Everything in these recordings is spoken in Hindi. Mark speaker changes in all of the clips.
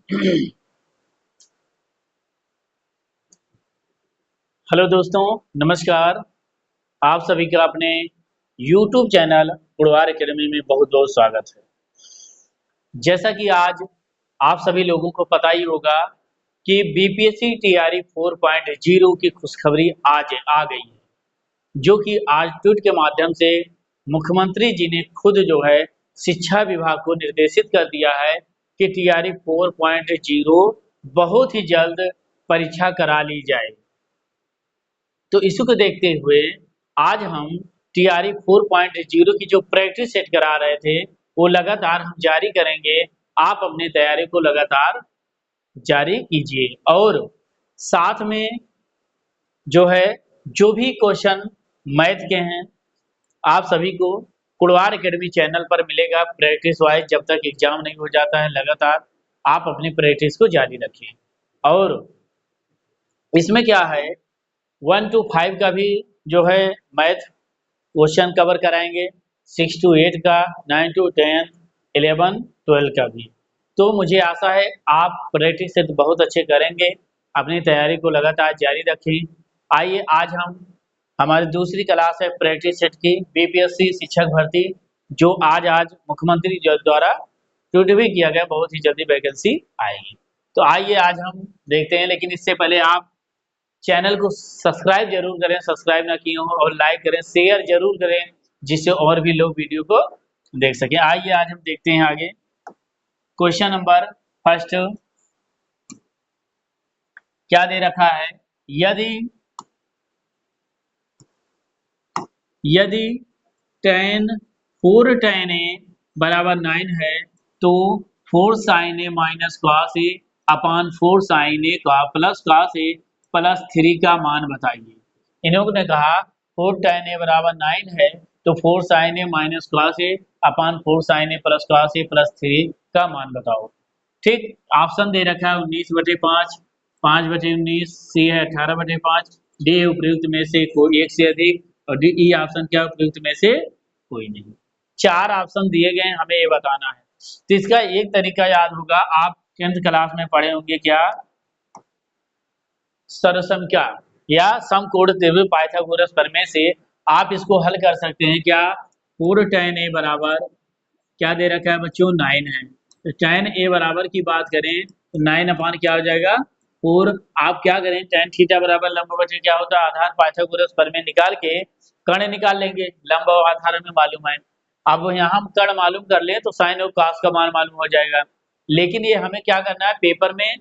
Speaker 1: हेलो दोस्तों, नमस्कार। आप सभी का अपने YouTube चैनल उड़वार एकेडमी में बहुत बहुत स्वागत है। जैसा कि आज आप सभी लोगों को पता ही होगा कि बीपीएससी टीआरई 4.0 की खुशखबरी आज आ गई है, जो कि आज ट्वीट के माध्यम से मुख्यमंत्री जी ने खुद जो है शिक्षा विभाग को निर्देशित कर दिया है कि टीआरई 4.0 बहुत ही जल्द परीक्षा करा ली जाए। तो इसी को देखते हुए आज हम टीआरई 4.0 की जो प्रैक्टिस सेट करा रहे थे वो लगातार हम जारी करेंगे। आप अपनी तैयारी को लगातार जारी कीजिए और साथ में जो है जो भी क्वेश्चन मैथ के हैं आप सभी को कुड़वार एकेडमी चैनल पर मिलेगा प्रैक्टिस वाइज। जब तक एग्जाम नहीं हो जाता है लगातार आप अपनी प्रैक्टिस को जारी रखें। और इसमें क्या है 1 to 5 का भी जो है मैथ क्वेश्चन कवर कराएंगे, 6 to 8 का, 9 to 10, 11, 12 का भी। तो मुझे आशा है आप प्रैक्टिस से तो बहुत अच्छे करेंगे, अपनी तैयारी को लगातार जारी रखें। आइए आज हम हमारी दूसरी क्लास है प्रैक्टिस सेट की बीपीएससी शिक्षक भर्ती, जो आज मुख्यमंत्री द्वारा ट्वीट भी किया गया, बहुत ही जल्दी वैकेंसी आएगी। तो आइए आज हम देखते हैं, लेकिन इससे पहले आप चैनल को सब्सक्राइब जरूर करें, सब्सक्राइब ना किए हो, और लाइक करें, शेयर जरूर करें, जिससे और भी लोग वीडियो को देख सकें। आइए आज हम देखते हैं आगे। क्वेश्चन नंबर फर्स्ट क्या दे रखा है, यदि यदि tan 4 tan a बराबर 9 है तो 4 sin a minus cos a upon 4 sin a का प्लस cos a प्लस 3 का मान बताइए। इन लोगों ने कहा 4 tan a बराबर 9 है तो 4 sin a minus cos a upon 4 sin a plus cos a plus 3 का मान बताओ। ठीक, ऑप्शन दे रखा है 19/5, 5/19, सी है 18/5, डी है उपयुक्त में से कोई एक से अधिक, और डी ई ऑप्शन क्या उपयुक्त में से कोई नहीं। चार ऑप्शन दिए गए हैं, हमें ये बताना है। तो इसका एक तरीका याद होगा, आप 10th क्लास में पढ़े होंगे, क्या सरसंख्या या समकोण त्रिभुज पाइथागोरस प्रमेय से आप इसको हल कर सकते हैं। क्या 4 tan a बराबर क्या दे रखा है बच्चों 9 है, तो tan a बराबर की बात करें तो 9 अपान क्या हो जाएगा 4। आप क्या करें tan थीटा बराबर लंब बटे क्या होता है आधार, पाइथागोरस प्रमेय निकाल के कर्ण निकाल लेंगे, लंब और आधार में मालूम है। अब यहाँ हम कर्ण मालूम कर ले तो साइन और cos का मान मालूम हो जाएगा। लेकिन ये हमें क्या करना है, पेपर में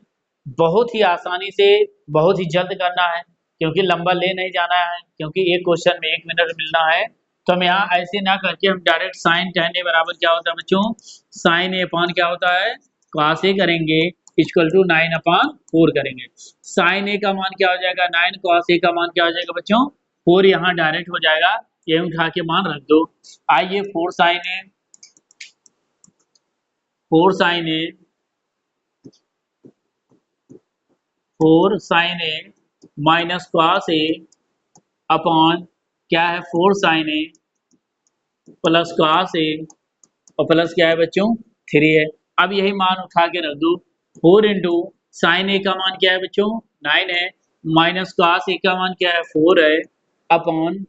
Speaker 1: बहुत ही आसानी से बहुत ही जल्द करना है, क्योंकि लंबा ले नहीं जाना है, क्योंकि एक क्वेश्चन में 1 मिनट मिलना है। तो हम यहाँ ऐसे ना करके हम डायरेक्ट साइन tan a बराबर क्या होता है बच्चों, साइन a अपान क्या होता है cos a करेंगे, इक्वल टू 9/4 करेंगे। साइन a का मान क्या हो जाएगा 9, cos a का मान क्या हो जाएगा बच्चों 4, यहाँ डायरेक्ट हो जाएगा, ये उठा के मान रख दो। आइए 4 sin a minus cos a upon क्या है 4 sin a plus cos a और प्लस क्या है बच्चों 3 है। अब यही मान उठा के रख दो, 4 इंटू साइन ए का मान क्या है बच्चों 9 है, माइनस cos a का मान क्या है 4 है, अपॉन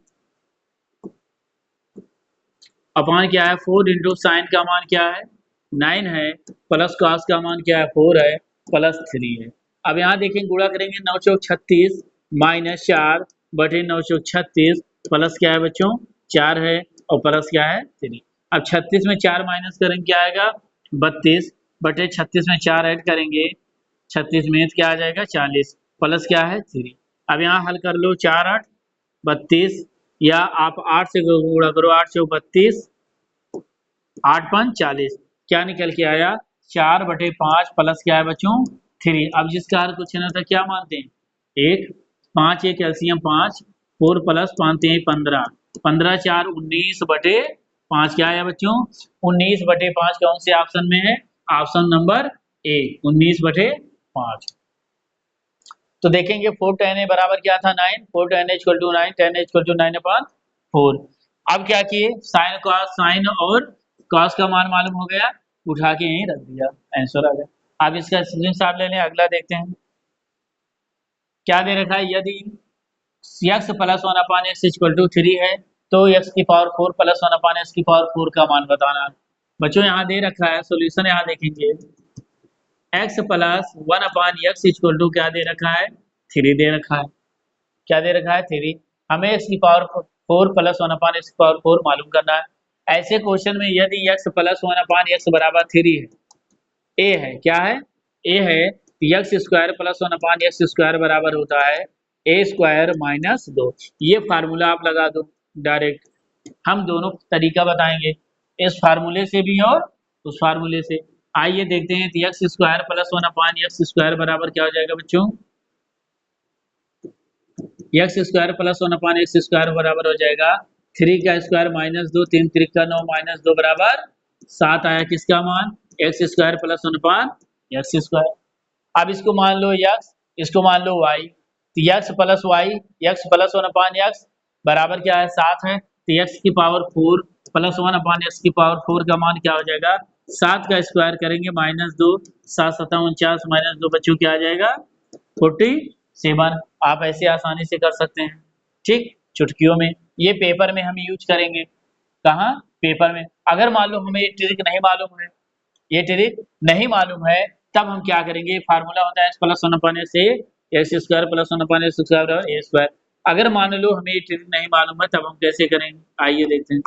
Speaker 1: क्या है 4 इंटू साइन का मान क्या है 9 है, प्लस cos का मान क्या है 4 है, प्लस 3 है। अब यहाँ देखें गुणा करेंगे 9 चौक 36 माइनस 4 बटे 9 चौक 36 प्लस क्या है बच्चों 4 है और प्लस क्या है 3। अब 36 में 4 माइनस करेंगे क्या आएगा 32 बटे 36 में 4 ऐड करेंगे 36 में क्या आ जाएगा 40 प्लस क्या है 3। अब यहाँ हल कर लो 4 8 32, या आप 8 से गुणा करो 8 से 32, 8 5 40, क्या निकल के आया 4/5 प्लस क्या है बच्चों 3। अब जिसका हर कुछ ना था क्या मानते हैं 1, 5 1 एलसीएम 5, 4 प्लस 5 3 15, 15 4 19/5 क्या आया बच्चों 19/5 कौन से ऑप्शन में है, ऑप्शन नंबर ए 19/5। तो देखेंगे 4 tan a बराबर क्या था 9, 4 tan a equal to 9, tan a equal to 9/4। अब क्या किए साइन और cos का मान मालूम हो गया, उठा के यहीं रख दिया, आंसर आ गया। आप इसका स्क्रीनशॉट ले लें। अगला देखते हैं क्या दे रखा है। यदि x plus one upon x equal to 3 है तो x की power 4 plus one upon x की पावर 4 का मान बताना। बच्चों यहाँ दे रखा है सॉल्यूशन, यहाँ देखेंगे x plus one upon x equal to क्या दे रखा है, 3 दे रखा है। क्या दे रखा है, 3। हमें x की power 4 plus one upon x की पावर 4 मालूम करना है। ऐसे क्वेश्चन में यदि x plus one upon x बराबर 3 है, a है, क्या है, a है, x square plus one upon x square बराबर होता है ए स्क्वायर माइनस 2। ये फार्मूला आप लगा दो डायरेक्ट। हम दोनों तरीका बताएंगे, इस फार्मूले से भी और उस फार्मूले से। आइए देखते हैं, x square plus one upon x square बराबर क्या हो जाएगा बच्चों, x square plus one upon x square बराबर हो जाएगा 3 का स्क्वायर माइनस 2, 3 3 का 9 माइनस 2 बराबर 7 आया। किसका मान, x square plus one upon x square. अब इसको मान लो x, इसको मान लो y, तो x plus y, x plus one upon x बराबर क्या है, 7 है। तो x की power 4 plus one upon x की पावर 4 का मान क्या हो जाएगा, 7 का स्क्वायर करेंगे माइनस 2, 7 7 49 माइनस 2 बच्चों क्या आ जाएगा 47। आप ऐसे आसानी से कर सकते हैं, ठीक, चुटकियों में। ये पेपर में हम यूज करेंगे, कहाँ, पेपर में। अगर मान लो हमें ये ट्रिक नहीं मालूम है, ये ट्रिक नहीं मालूम है, तब हम क्या करेंगे, फार्मूला होता है x plus one upon x a, x square plus one upon x square बराबर ए स्क्वायर। अगर मान लो हमें ये ट्रिक नहीं मालूम है, तब हम कैसे करेंगे, आइए देखते हैं।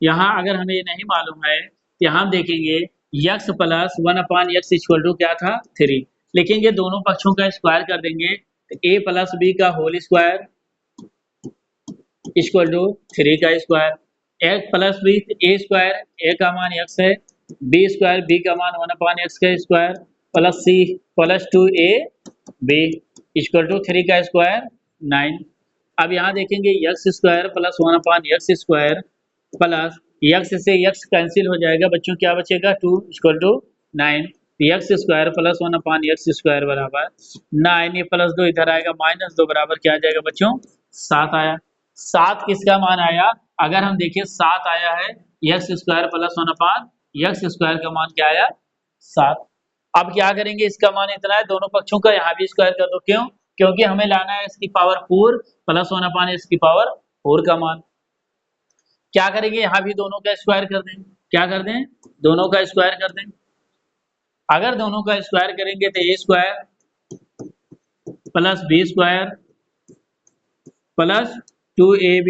Speaker 1: यहाँ अगर हमें ये नहीं मालूम है, तो यहाँ हम देखेंगे x plus one upon x equal to क्या था, 3। लिखेंगे, दोनों पक्षों का स्क्वायर कर देंगे, तो ए प्लस बी का होल स्क्वायर इक्वल टू 3 का square, x plus B, A square, A का मान एक्स है, बी स्क्वायर, बी का मान वन अपान एक्स का square plus C plus 2 A B equal to 3 का स्क्वायर 9। अब यहाँ देखेंगे x square plus one upon x square plus x से एक्स कैंसिल हो जाएगा बच्चों, क्या बचेगा 2 equal to 9। X square plus one upon x square बराबर 9, ये प्लस 2 इधर आएगा माइनस 2 बराबर क्या आ जाएगा बच्चों, 7 आया। 7 किसका मान आया, अगर हम देखें 7 आया है, x square plus one upon x square का मान क्या आया, 7। अब क्या करेंगे, इसका मान इतना है, दोनों पक्षों का यहाँ भी स्क्वायर कर दो। क्यों, क्योंकि हमें लाना है इसकी पावर 4 प्लस वन अपान इसकी पावर 4 का मान। क्या करेंगे, यहाँ भी दोनों का स्क्वायर कर दें, क्या कर दें, दोनों का स्क्वायर कर दें। अगर दोनों का स्क्वायर करेंगे तो a square plus b square plus 2ab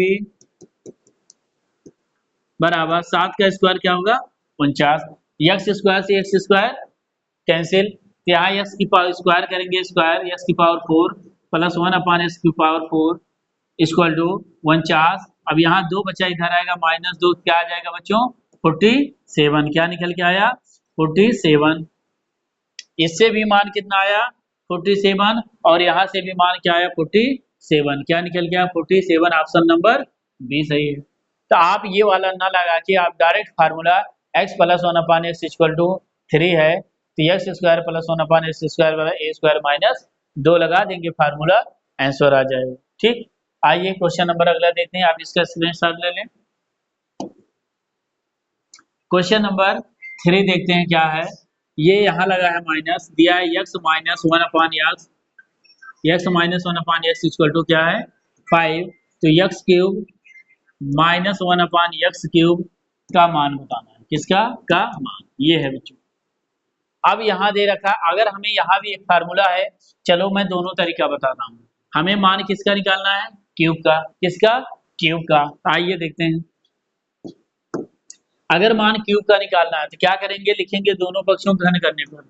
Speaker 1: बराबर 7 का स्क्वायर क्या होगा 49। एक्स स्क्वायर से एक्स स्क्वायर कैंसिल, तो यहाँ एक्स की पावर स्क्वायर करेंगे, स्क्वायर एक्स की power 4 plus one upon x की पावर 4 इक्वल टू 49। अब यहाँ 2 बचा, इधर आएगा माइनस 2, क्या आ जाएगा बच्चों 47। क्या निकल के आया 47। इससे भी मान कितना आया 47, और यहाँ से भी मान क्या आया 47। क्या निकल गया 47। ऑप्शन नंबर बी सही है। तो आप ये वाला ना लगा के आप direct formula x plus one upon x equal to 3 है, तो x square plus one upon x square बराबर ए स्क्वायर माइनस 2 लगा देंगे, फार्मूला आंसर आ जाएगा। ठीक, आइए क्वेश्चन नंबर अगला देखते हैं, आप इसका स्क्रीनशॉट ले लें। क्वेश्चन नंबर 3 देखते हैं क्या है। ये यहाँ लगा है माइनस, दिया है x minus one upon x, x minus one upon x equal to क्या है 5। तो x cube minus one upon x cube का मान बताना है, किसका का मान, ये है बच्चों। अब यहाँ दे रखा, अगर हमें यहाँ भी एक फार्मूला है, चलो मैं दोनों तरीका बताता हूँ। हमें मान किसका निकालना है, क्यूब का, किसका, क्यूब का। आइए देखते हैं, अगर मान क्यूब का निकालना है तो क्या करेंगे, लिखेंगे दोनों पक्षों घन करने पर।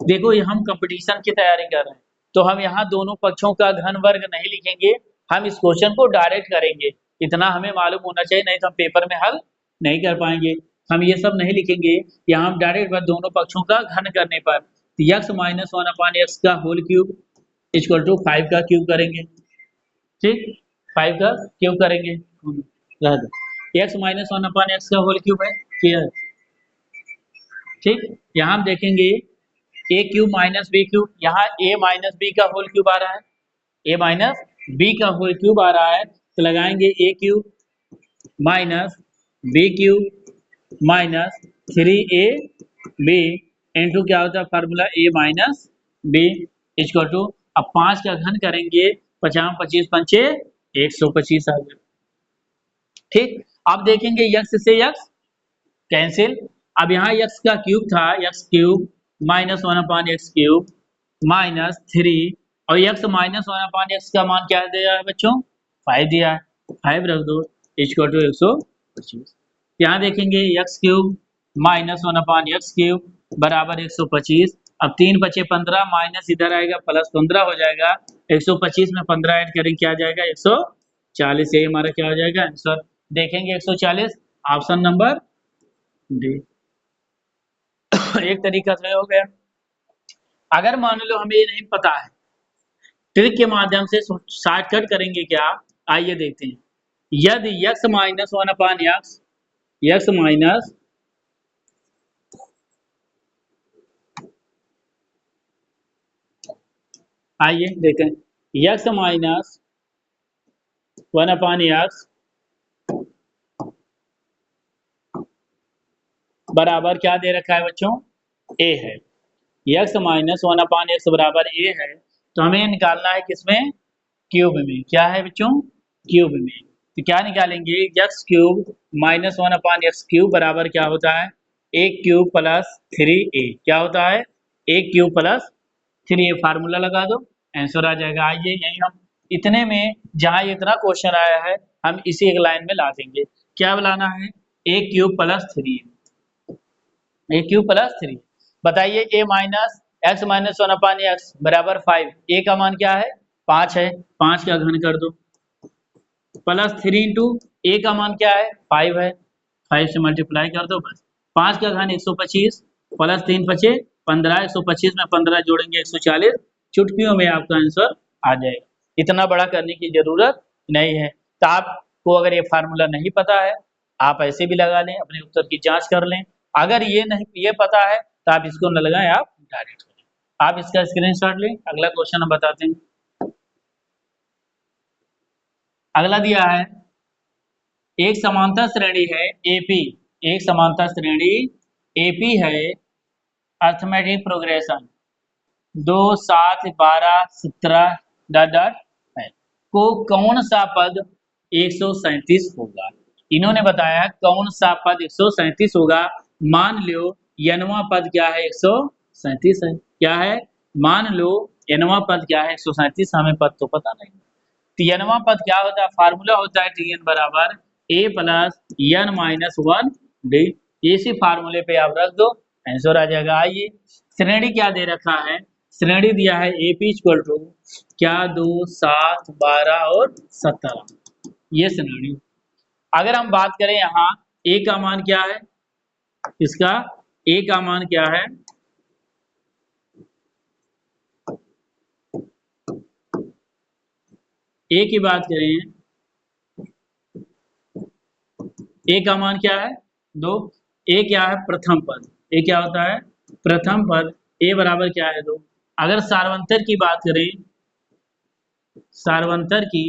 Speaker 1: देखो ये हम कंपटीशन की तैयारी कर रहे हैं, तो हम यहाँ दोनों पक्षों का घन वर्ग नहीं लिखेंगे, हम इस क्वेश्चन को डायरेक्ट करेंगे। इतना हमें मालूम होना चाहिए, नहीं तो हम पेपर में हल नहीं कर पाएंगे। हम ये सब नहीं लिखेंगे, यहाँ हम डायरेक्ट दोनों पक्षों का घन करने पर x minus one upon x का होल क्यूब इक्वल टू 5 का क्यूब करेंगे। ठीक, 5 का क्यूब करेंगे, x minus one upon x का होल क्यूब है, क्लियर। ठीक, यहाँ हम देखेंगे a cube minus b cube, यहाँ ए माइनस बी का होल क्यूब आ रहा है, ए माइनस बी का होल क्यूब आ रहा है, तो लगाएंगे a cube minus b cube minus 3 A B into क्या होता है formula A minus B equal to, अब 5 का घन करेंगे 50 25 पंचे 125 आ गया। ठीक, अब देखेंगे यक्स से यक्स कैंसिल। अब यहाँ यक्स का क्यूब था, x cube minus 1/x³ minus 3 और यक्स माइनस 1/x का मान क्या दिया है बच्चों 5 दिया है, 5 रख दो इक्वल टू 125। यहाँ देखेंगे यक्स क्यूब माइनस 1/x³ बराबर 125। अब 3 बचे 15 माइनस इधर आएगा प्लस 15 हो जाएगा, 125 में 15 ऐड करेंगे क्या आ जाएगा 140। ये हमारा क्या हो जाएगा आंसर, देखेंगे 140 ऑप्शन नंबर डी। एक तरीका से हो गया। अगर मान लो हमें ये नहीं पता है, ट्रिक के माध्यम से शॉर्टकट करेंगे क्या, आइए देखते हैं। यदि x minus 1/x x minus आइए देखें यक्स माइनस 1/x बराबर क्या दे रखा है बच्चों a है। यक्स माइनस 1/x बराबर a है, तो हमें निकालना है किसमें क्यूब में, क्या है बच्चों क्यूब में। तो क्या निकालेंगे यक्स क्यूब माइनस 1/x³ बराबर क्या होता है a क्यूब प्लस 3a, क्या होता है a cube plus 3a, formula लगा दो आंसर आ जाएगा। आइए यही हम इतने में जहां इतना क्वेश्चन आया है हम इसी एक लाइन में ला देंगे। क्या लाना है a cube plus 3 A cube plus 3। बताइए a minus x minus 1/x बराबर 5, a का मान क्या है 5 है, 5 का घन कर दो प्लस 3 इंटू ए का मान क्या है 5 है, 5 से मल्टीप्लाई कर दो बस। 5 का घन 125 प्लस 3 बचे 15, 125 में 15 जोड़ेंगे 140, चुटकियों में आपका आंसर आ जाएगा। इतना बड़ा करने की जरूरत नहीं है। तो आपको अगर ये फार्मूला नहीं पता है आप ऐसे भी लगा लें, अपने उत्तर की जांच कर लें। अगर ये नहीं ये पता है तो आप इसको न लगाएं, आप डायरेक्ट करें। आप इसका स्क्रीनशॉट लें। अगला क्वेश्चन हम बताते हैं। अगला दिया है एक समांतर श्रेणी है एपी, एक समांतर श्रेणी एपी है, अर्थमेटिक प्रोग्रेशन 2 7 12 17 डॉट डॉट है, को कौन सा पद 137 होगा। इन्होंने बताया कौन सा पद 137 होगा। मान लो यनवा पद क्या है 137 है, क्या है मान लो यनवा पद क्या है 137, हमें पद तो पता नहीं। यनवा पद क्या होता है, फार्मूला होता है Tn बराबर a plus n minus 1 D. इसी फार्मूले पे आप रख दो आंसर आ जाएगा। आइए श्रेणी क्या दे रखा है, श्रेणी दिया है AP इक्वल टू क्या 2 7 12 और 17, ये श्रेणी। अगर हम बात करें यहाँ a का मान क्या है, इसका a का मान क्या है, a की बात करें a का मान क्या है 2, a क्या है प्रथम पद, a क्या होता है प्रथम पद, a बराबर क्या है 2। अगर सार्वंतर की बात करें, सार्वंतर की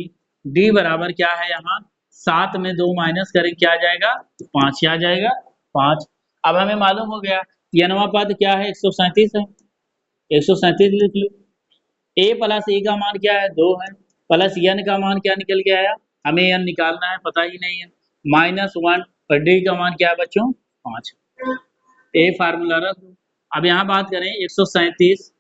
Speaker 1: d बराबर क्या है यहाँ 7 में 2 माइनस करें क्या आ जाएगा 5 आ जाएगा 5। अब हमें मालूम हो गया यनवा पद क्या है 137 है, 137 लिख लो। a प्लस ए का मान क्या है 2 है, प्लस n का मान क्या निकल के आया, हमें n निकालना है पता ही नहीं है, -1 और d का मान क्या है बच्चों 5। ए फार्मूला रख दो। अब यहाँ बात करें 137,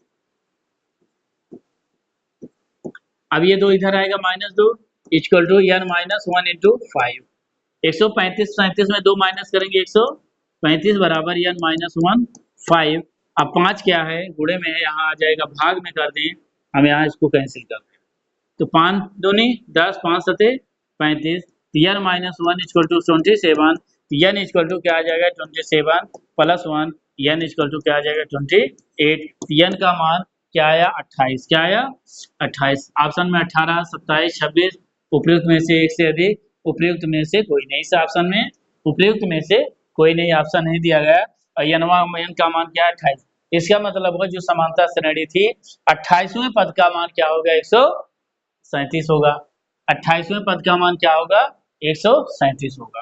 Speaker 1: अब ये 2 इधर आएगा -2 equal to n minus 1 into 5। 135 37 में 2 माइनस करेंगे 135 बराबर n माइनस 1 5। अब 5 क्या है गुणे में है, यहाँ आ जाएगा भाग में कर दें, हम यहाँ इसको कैंसिल कर दें तो 5 दूनी 10 5 सते 35, n minus 1 equal to 27, n equal to क्या आ जाएगा 27 प्लस 1 n इक्वल टू क्या आ जाएगा 28, n का मान क्या आया 28, क्या आया 28। ऑप्शन में 18 27 26 उपयुक्त में से एक से अधिक, उपयुक्त में से कोई नहीं, इस ऑप्शन में उपयुक्त में से कोई नहीं ऑप्शन नहीं दिया गया। और n का मान क्या है 28, इसका मतलब होगा जो समांतर श्रेणी थी 28वें पद का मान क्या होगा 137 होगा। 28वें पद का मान क्या होगा? 137 होगा।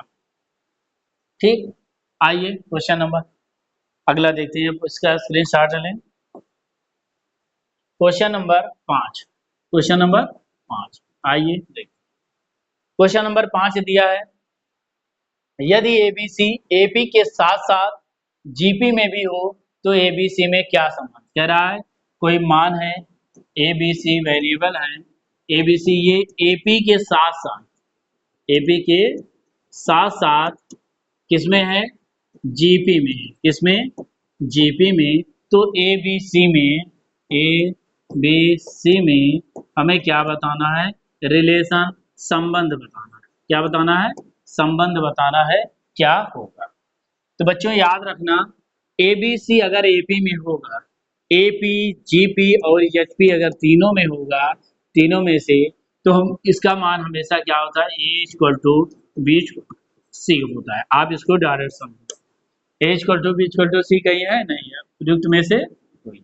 Speaker 1: ठीक, आइए क्वेश्चन नंबर अगला देखते हैं, इसका स्क्रीनशॉट लें। क्वेश्चन नंबर 5, क्वेश्चन नंबर 5, आइए देखते। क्वेश्चन नंबर 5 दिया है, यदि एबीसी एपी के साथ साथ जीपी में भी हो तो एबीसी में क्या संबंध? कह रहा है कोई मान है, एबीसी वेरिएबल है, एबीसी ये एपी के साथ साथ, एपी के साथ साथ किसमें है? जीपी में। किसमें? जीपी में। तो एबीसी में, ए बी सी में हमें क्या बताना है? रिलेशन, संबंध बताना है। क्या बताना है? संबंध बताना है। क्या होगा? तो बच्चों याद रखना, एबीसी अगर एपी में होगा, एपी जीपी और एचपी अगर तीनों में होगा, तीनों में से, तो हम इसका मान हमेशा क्या होता है? A equal to b c होता है। आप इसको डायरेक्ट समझो, a equal to b equal to c कहीं है? नहीं है। उपयुक्त में से कोई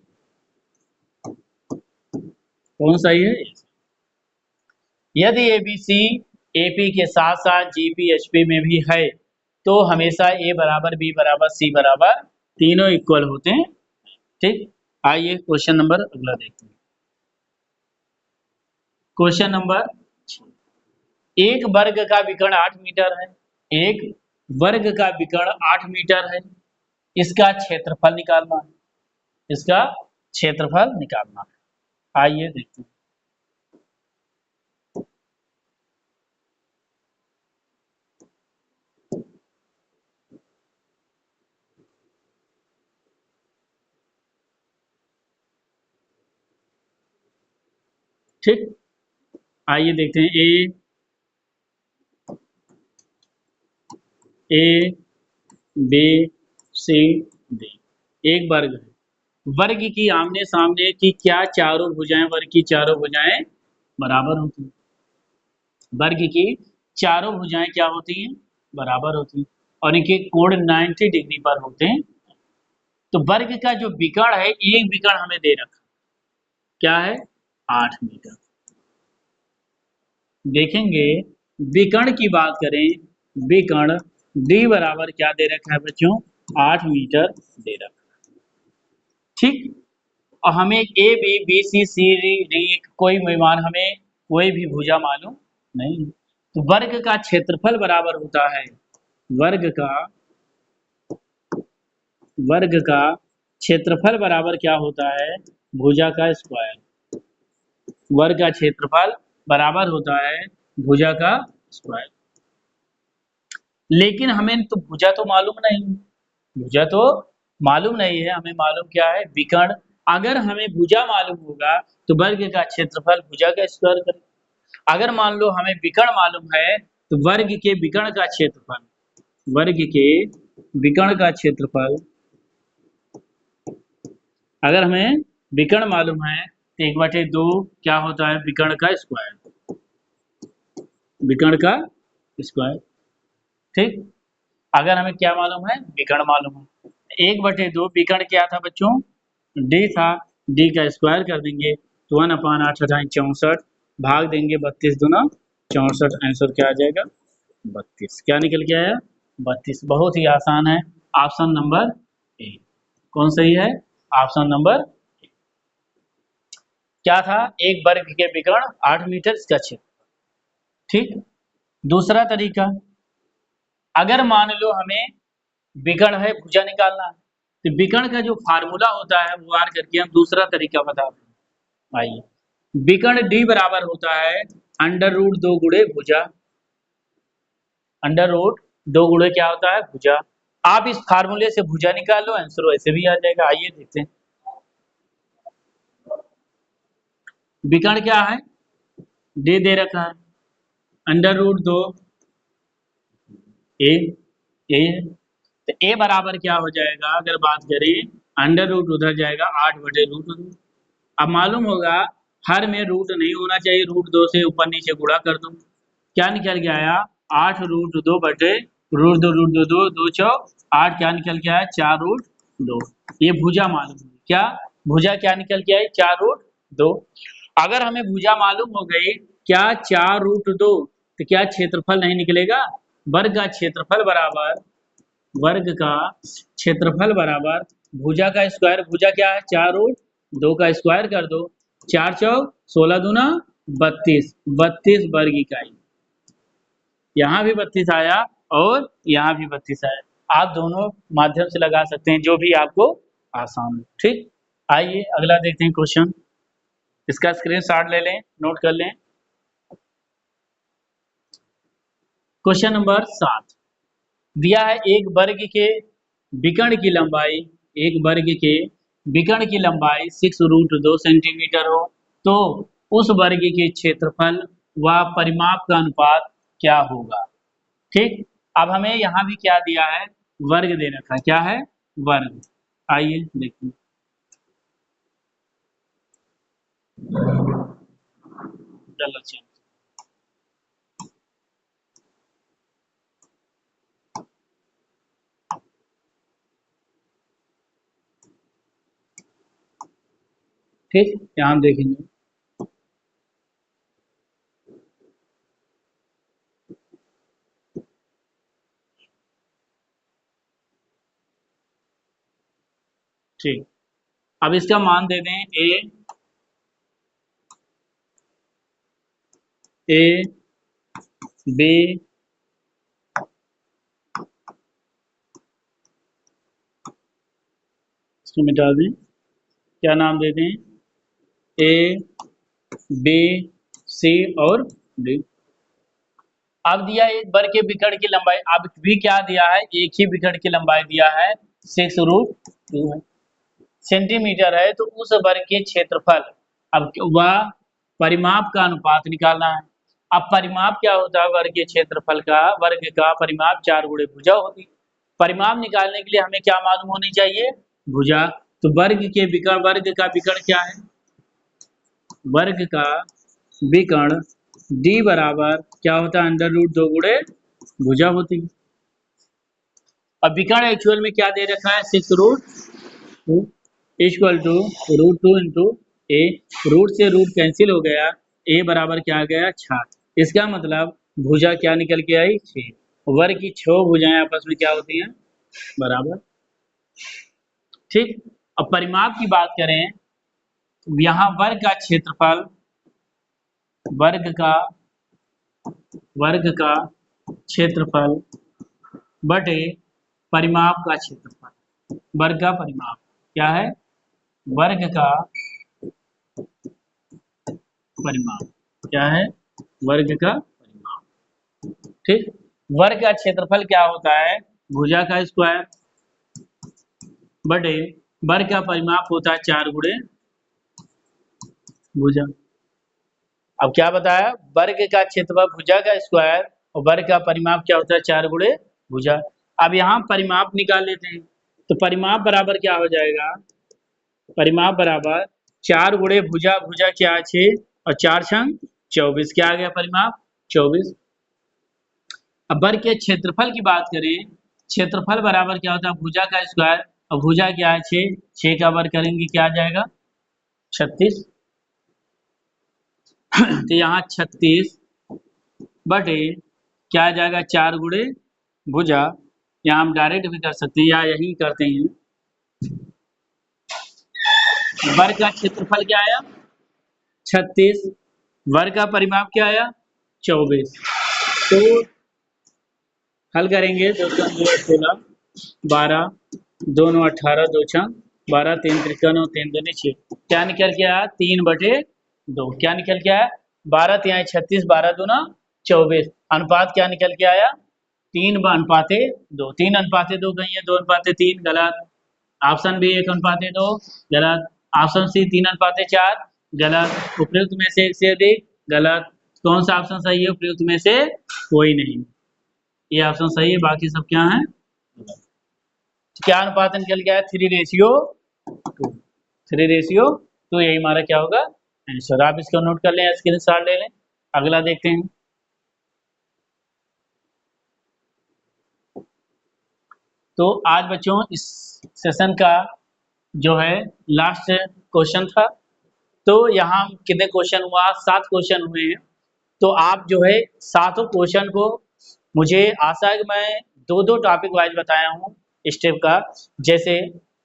Speaker 1: कौन सही है? यदि एबीसी एपी के साथ साथ जीपी एचपी में भी है तो हमेशा ए बराबर बी बराबर सी बराबर तीनों इक्वल होते हैं। ठीक, आइए क्वेश्चन नंबर अगला देखते हैं। क्वेश्चन नंबर, एक वर्ग का विकर्ण 8 मीटर है, एक वर्ग का विकर्ण 8 मीटर है, इसका क्षेत्रफल निकालना है, इसका क्षेत्रफल निकालना है। आइए देखते हैं। ठीक, आइए देखते हैं। ए बी सी डी एक वर्ग है। वर्ग की आमने सामने की क्या चारों भुजाएं, वर्ग की चारों भुजाएं बराबर होती हैं। वर्ग की चारों भुजाएं क्या होती हैं? बराबर होती हैं और इनके कोण 90 डिग्री पर होते हैं। तो वर्ग का जो विकर्ण है, एक विकर्ण हमें दे रखा, क्या है? 8 मीटर। देखेंगे विकर्ण की बात करें, विकर्ण डी बराबर क्या दे रखा है बच्चों? 8 मीटर दे रखा है। ठीक, और हमें A B B C C D D कोई विमान, हमें कोई भी भुजा मालूम नहीं। तो वर्ग का क्षेत्रफल बराबर होता है, वर्ग का क्षेत्रफल बराबर क्या होता है? भुजा का स्क्वायर। वर्ग का क्षेत्रफल बराबर होता है भुजा का स्क्वायर। लेकिन हमें तो भुजा तो मालूम नहीं, भुजा तो मालूम नहीं है, हमें मालूम क्या है? विकर्ण। अगर हमें भुजा मालूम होगा तो वर्ग का क्षेत्रफल भुजा का स्क्वायर करें। अगर मान लो हमें विकर्ण मालूम है तो वर्ग के विकर्ण का क्षेत्रफल, वर्ग के विकर्ण का क्षेत्रफल, अगर हमें विकर्ण मालूम है तो 1/2 क्या होता है? विकर्ण का स्क्वायर, विकर्ण का स्क्वायर। ठीक, अगर हमें क्या मालूम है? विकर्ण मालूम है। 1/2 विकर्ण क्या था बच्चों? डी था, डी का स्क्वायर कर देंगे तो 1/8 64, भाग देंगे 32 दूना 64, आंसर क्या आ जाएगा? 32। क्या निकल के आया? 32। बहुत ही आसान है, ऑप्शन नंबर ए। कौन सही है? Option number A. क्या था? एक वर्ग के विकर्ण 8 मीटर, इसका क्षेत्र। ठीक, दूसरा तरीका, अगर मान लो हमें विकर्ण है, भुजा निकालना है, तो विकर्ण का जो फार्मूला होता है वो आर करके हम दूसरा तरीका बता दें। आइए, विकर्ण डी बराबर होता है √2 गुणे भुजा। √2 गुणे क्या होता है? भुजा। आप इस फार्मूले से भुजा निकाल लो, आंसर वैसे भी आ जाएगा। आइए देखते हैं विकर्ण क्या है, डी दे रखा है, √2 ए, ए तो ए बराबर क्या हो जाएगा? अगर बात करें, अंडर रूट उधर जाएगा 8/√2। अब मालूम होगा हर में रूट नहीं होना चाहिए, √2 से ऊपर नीचे गुणा कर दो, क्या निकल के आया? 8√2/√2, √2 2 चौक 8, क्या निकल के आया? 4√2। ये भुजा मालूम है। क्या भुजा क्या निकल के आई? 4√2। अगर हमें भुजा मालूम हो गई क्या 4√2, तो क्या क्षेत्रफल नहीं निकलेगा? वर्ग का क्षेत्रफल बराबर, वर्ग का क्षेत्रफल बराबर भुजा का स्क्वायर, भुजा क्या है 4√2 का स्क्वायर कर दो, 4 चौक 16 दूना 32, 32 वर्ग इकाई। यहाँ भी 32 आया और यहाँ भी 32 आया। आप दोनों माध्यम से लगा सकते हैं, जो भी आपको आसान हो। ठीक, आइए अगला देखते हैं क्वेश्चन। इसका स्क्रीनशॉट ले लें, नोट कर लें। क्वेश्चन नंबर 7 दिया है, एक वर्ग के विकर्ण की लंबाई, एक वर्ग के विकर्ण की लंबाई 6√2 सेंटीमीटर हो, तो उस वर्ग के क्षेत्रफल व परिमाप का अनुपात क्या होगा? ठीक, अब हमें यहाँ भी क्या दिया है? वर्ग दे रखा है। क्या है? वर्ग। आइए देखिए, चलो चलो ठीक, यहाँ हम देखेंगे। ठीक, अब इसका मान दे दें ए बी, इसको मिटा दें, क्या नाम दे दें? ए बी सी और डी। अब दिया एक वर्ग के विकर्ण की लंबाई, अब भी क्या दिया है? एक ही विकर्ण की लंबाई दिया है 6√2 है, सेंटीमीटर है, तो उस वर्ग के क्षेत्रफल, अब वह परिमाप का अनुपात निकालना है। अब परिमाप क्या होता है? वर्ग के क्षेत्रफल का, वर्ग का परिमाप 4 गुणे भुजा होती है। परिमाप निकालने के लिए हमें क्या मालूम होनी चाहिए? भुजा। तो वर्ग के विकर्ण, वर्ग का विकर्ण क्या है? वर्ग का विकर्ण d बराबर क्या होता है? √2 गुणे भुजा होती है। अब विकर्ण एक्चुअल में क्या दे रखा है? 6√2 equal to √2 into A, root से रूट कैंसिल हो गया, ए बराबर क्या आ गया? 6। इसका मतलब भुजा क्या निकल के आई? 6। वर्ग की 6 भुजाएं आपस में क्या होती हैं? बराबर। ठीक, अब परिमाप की बात करें, यहाँ वर्ग का क्षेत्रफल, वर्ग का, वर्ग का क्षेत्रफल बटे परिमाप का क्षेत्रफल, वर्ग का परिमाप क्या है? वर्ग का परिमाप क्या है? वर्ग का परिमाप। ठीक, वर्ग का क्षेत्रफल क्या होता है? भुजा का स्क्वायर बटे वर्ग का परिमाप होता है 4 गुणे भुजा। अब क्या बताया? वर्ग का क्षेत्रफल भुजा का स्क्वायर और वर्ग का परिमाप क्या होता है? 4 गुणे भुजा। अब यहाँ परिमाप निकाल लेते हैं, तो परिमाप बराबर क्या हो जाएगा? परिमाप बराबर 4 गुणे भुजा, भुजा क्या है? 6 और 4 छंग 24, क्या आ गया परिमाप? 24। अब वर्ग के क्षेत्रफल की बात करें, क्षेत्रफल बराबर क्या होता है? भुजा का स्क्वायर और भुजा क्या है? 6, 6 का वर्ग करेंगे क्या आ जाएगा? 36। तो यहाँ 36 बटे क्या आ जाएगा? 4 गुणे भुजा। यहाँ हम डायरेक्ट भी कर सकते हैं या यही करते हैं। वर्ग का क्षेत्रफल क्या आया? 36, वर्ग का परिमाप क्या आया? 24। तो हल करेंगे, 2 16 12 2 9 18 2 6 12 3 53 और 3 दूनी 6, क्या निकल के आया? 3/2। क्या निकल के आया? 12 3 36, 12 दूना 24। अनुपात क्या निकल के आया? 3/2। 3/2 कहीं है? 2/3 गलत। ऑप्शन बी 1/2 गलत। ऑप्शन सी 3/4 गलत। उपयुक्त में से एक से अधिक गलत। कौन सा ऑप्शन सही है? उपयुक्त में से कोई नहीं, ये ऑप्शन सही है, बाकी सब क्या है? क्या अनुपात निकल गया है? 3:2। 3:2, यही हमारा क्या होगा? आंसर। आप इसको नोट कर लें, स्क्रीनशॉट ले लें। अगला देखते हैं। तो आज बच्चों इस सेशन का जो है लास्ट क्वेश्चन था। तो यहाँ कितने क्वेश्चन हुआ? 7 क्वेश्चन हुए हैं। तो आप जो है सातों क्वेश्चन को, मुझे आशा है कि मैं दो दो टॉपिक वाइज बताया हूँ स्टेप का। जैसे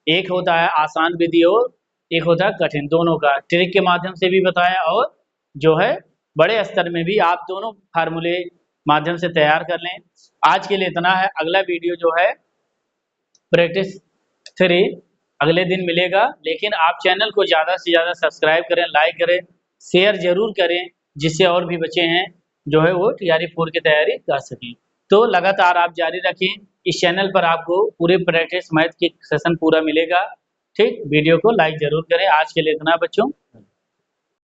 Speaker 1: एक होता है आसान विधि और एक होता है कठिन, दोनों का ट्रिक के माध्यम से भी बताया, और जो है बड़े स्तर में भी आप दोनों फार्मूले माध्यम से तैयार कर लें। आज के लिए इतना है, अगला वीडियो जो है प्रैक्टिस 3 अगले दिन मिलेगा। लेकिन आप चैनल को ज़्यादा से ज़्यादा सब्सक्राइब करें, लाइक करें, शेयर जरूर करें, जिससे और भी बच्चे हैं जो है वो TRE 4 की तैयारी कर सकें। तो लगातार आप जारी रखें, इस चैनल पर आपको पूरे प्रैक्टिस मैथ की सेशन पूरा मिलेगा। ठीक, वीडियो को लाइक जरूर करें। आज के लिए इतना बच्चों।